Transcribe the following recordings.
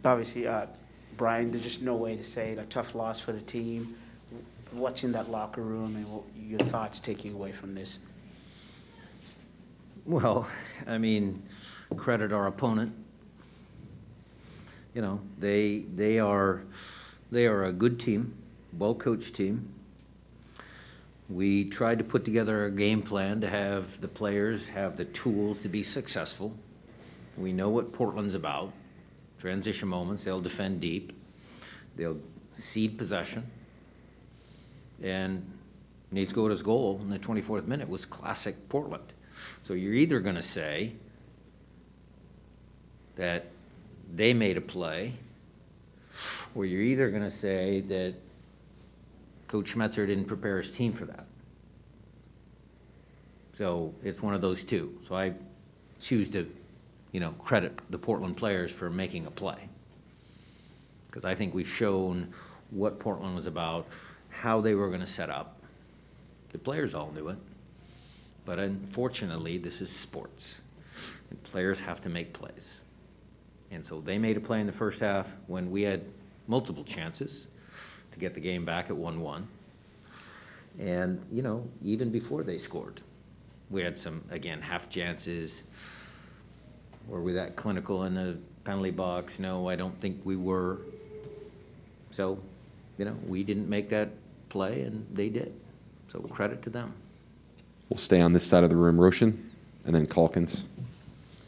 Obviously, Brian, there's just no way to say it. A tough loss for the team. What's in that locker room, and what your thoughts taking away from this? Well, I mean, credit our opponent. You know, they are a good team, well-coached team. We tried to put together a game plan to have the players have the tools to be successful. We know what Portland's about. Transition moments, they'll defend deep. They'll cede possession. And Nate Skoda's goal in the 24th minute was classic Portland. So you're either going to say that they made a play, or you're either going to say that Coach Schmetzer didn't prepare his team for that. So it's one of those two. So I choose to, credit the Portland players for making a play. Because I think we've shown what Portland was about, how they were going to set up. The players all knew it. But unfortunately, this is sports. And players have to make plays. And so they made a play in the first half when we had multiple chances to get the game back at 1-1. And, even before they scored, we had some, again, half chances. Were we that clinical in the penalty box? No, I don't think we were. So, we didn't make that play, and they did. So credit to them. We'll stay on this side of the room. Roshan, and then Calkins.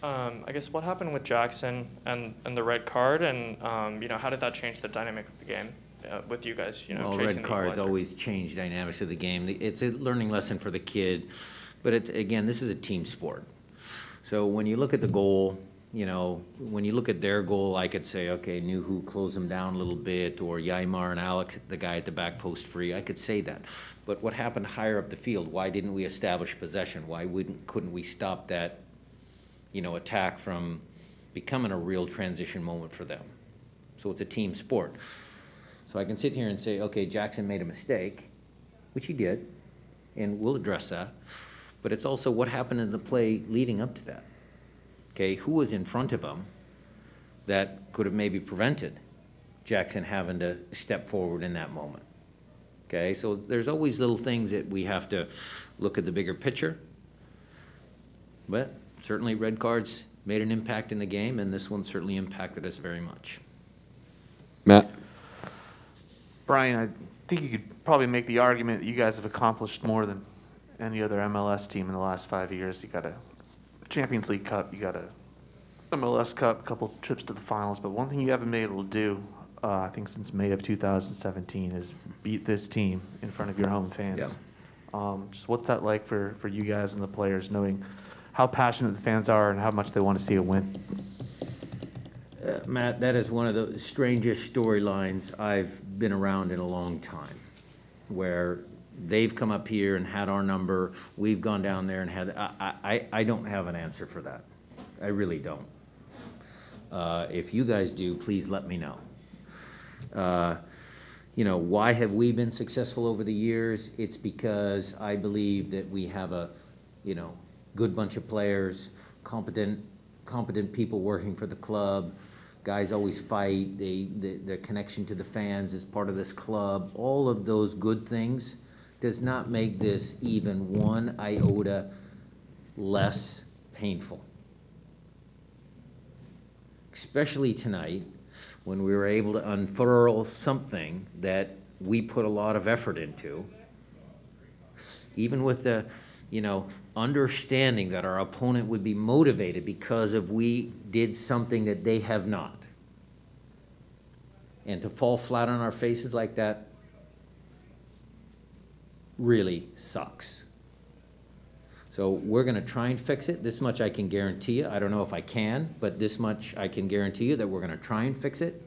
I guess what happened with Jackson and the red card, and how did that change the dynamic of the game with you guys? Well, chasing red the cards equalizer? always change dynamics of the game. It's a learning lesson for the kid, but again, this is a team sport. So when you look at the goal, when you look at their goal, I could say, okay, Nuhu closed them down a little bit, or Yaimar and Alex, the guy at the back post free. I could say that. But what happened higher up the field? Why didn't we establish possession? Why couldn't we stop that, attack from becoming a real transition moment for them? So it's a team sport. So I can sit here and say, okay, Jackson made a mistake, which he did, and we'll address that. But it's also what happened in the play leading up to that. Okay, who was in front of him that could have maybe prevented Jackson having to step forward in that moment? Okay, so there's always little things that we have to look at the bigger picture. But certainly red cards made an impact in the game, and this one certainly impacted us very much. Matt? Brian, I think you could probably make the argument that you guys have accomplished more than any other MLS team in the last 5 years. You got a Champions League Cup, you got a MLS Cup, a couple trips to the finals, but one thing you haven't been able to do, I think since May of 2017, is beat this team in front of your home fans. Yeah. Just what's that like for you guys and the players, knowing how passionate the fans are and how much they want to see a win? Matt, that is one of the strangest storylines I've been around in a long time, where they've come up here and had our number, we've gone down there and had, I don't have an answer for that. I really don't. If you guys do, please let me know. Why have we been successful over the years? It's because I believe that we have a, good bunch of players, competent people working for the club. Guys always fight. The connection to the fans is part of this club. All of those good things does not make this even one iota less painful. Especially tonight, when we were able to unfurl something that we put a lot of effort into, even with the, understanding that our opponent would be motivated because of we did something that they have not. And to fall flat on our faces like that really sucks. So we're going to try and fix it. This much I can guarantee you. I don't know if I can, but this much I can guarantee you that we're going to try and fix it.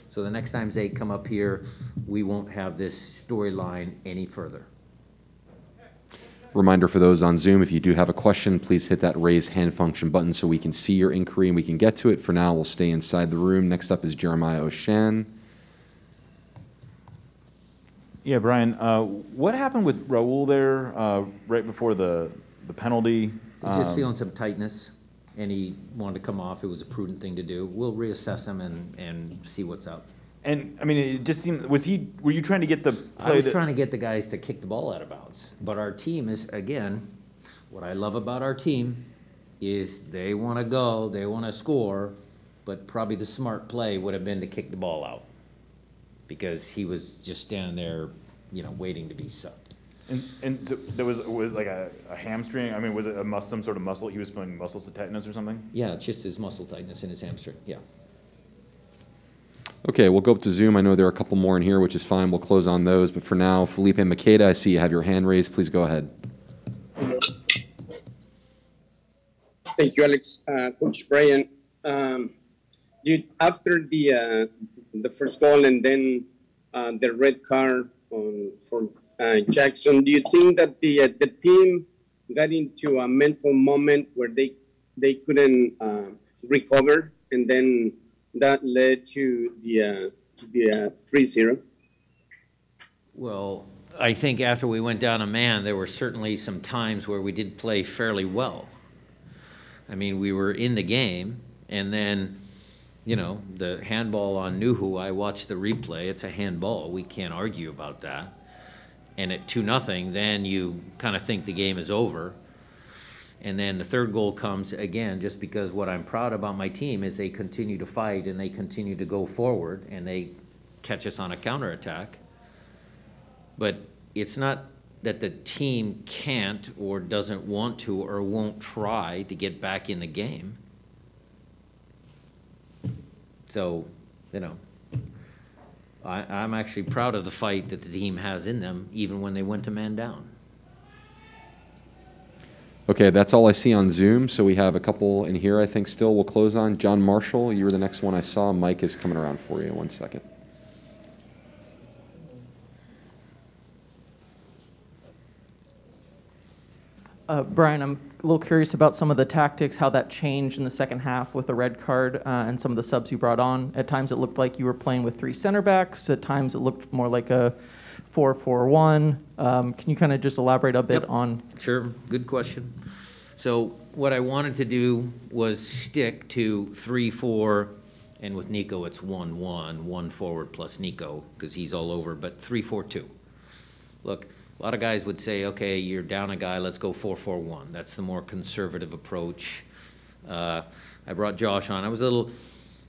So the next time they come up here, we won't have this storyline any further. Reminder for those on Zoom, if you do have a question, please hit that raise hand function button so we can see your inquiry and we can get to it. For now, we'll stay inside the room. Next up is Jeremiah Oshan. Yeah, Brian, what happened with Raul there right before the penalty? He's just feeling some tightness, and he wanted to come off, it was a prudent thing to do. We'll reassess him and see what's up. And, I mean, it just seemed, were you trying to get the I play was trying to get the guys to kick the ball out of bounds. But our team is, again, what I love about our team is they want to go, they want to score, but probably the smart play would have been to kick the ball out because he was just standing there, you know, waiting to be subbed. And so there was like a hamstring? I mean, was it some sort of muscle? He was feeling muscle tightness or something? Yeah, it's just his muscle tightness in his hamstring, yeah. Okay, we'll go up to Zoom. I know there are a couple more in here, which is fine. We'll close on those. But for now, Felipe Makeda, I see you have your hand raised. Please go ahead. Thank you, Alex. Coach Brian, after the first goal and then the red card for Jackson, do you think that the team got into a mental moment where they couldn't recover, and then that led to the 3-0? Well, I think after we went down a man, there were certainly some times where we did play fairly well. I mean, we were in the game, and then, you know, the handball on Nuhu, I watched the replay. It's a handball. We can't argue about that. And at 2-0, then you kind of think the game is over. And then the third goal comes, again, just because what I'm proud about my team is they continue to fight and they continue to go forward and they catch us on a counterattack. But it's not that the team can't or doesn't want to or won't try to get back in the game. So, you know, I'm actually proud of the fight that the team has in them, even when they went to man down. Okay, that's all I see on Zoom. So we have a couple in here, I think, still we'll close on. John Marshall, you were the next one I saw. Mike is coming around for you. 1 second. Brian, I'm a little curious about some of the tactics, how that changed in the second half with the red card and some of the subs you brought on. At times it looked like you were playing with 3 center backs. At times it looked more like a 4-4-1. Can you kind of just elaborate a bit on? Sure, good question. So what I wanted to do was stick to 3-4, and with Nico it's 1-1, one forward plus Nico because he's all over, but 3-4-2. Look, a lot of guys would say, okay, you're down a guy, let's go 4-4-1. That's the more conservative approach. I brought Josh on.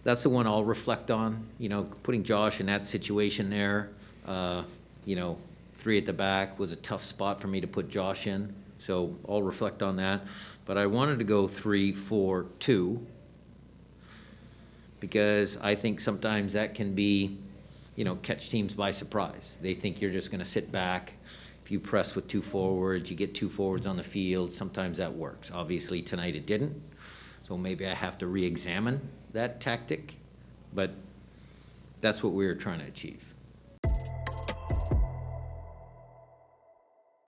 That's the one I'll reflect on, you know, putting Josh in that situation there. You know, 3 at the back was a tough spot for me to put Josh in, so I'll reflect on that. But I wanted to go 3-4-2 because I think sometimes that can be, you know, catch teams by surprise. They think you're just going to sit back. If you press with 2 forwards, you get 2 forwards on the field. Sometimes that works. Obviously, tonight it didn't. So maybe I have to re-examine that tactic. But that's what we were trying to achieve.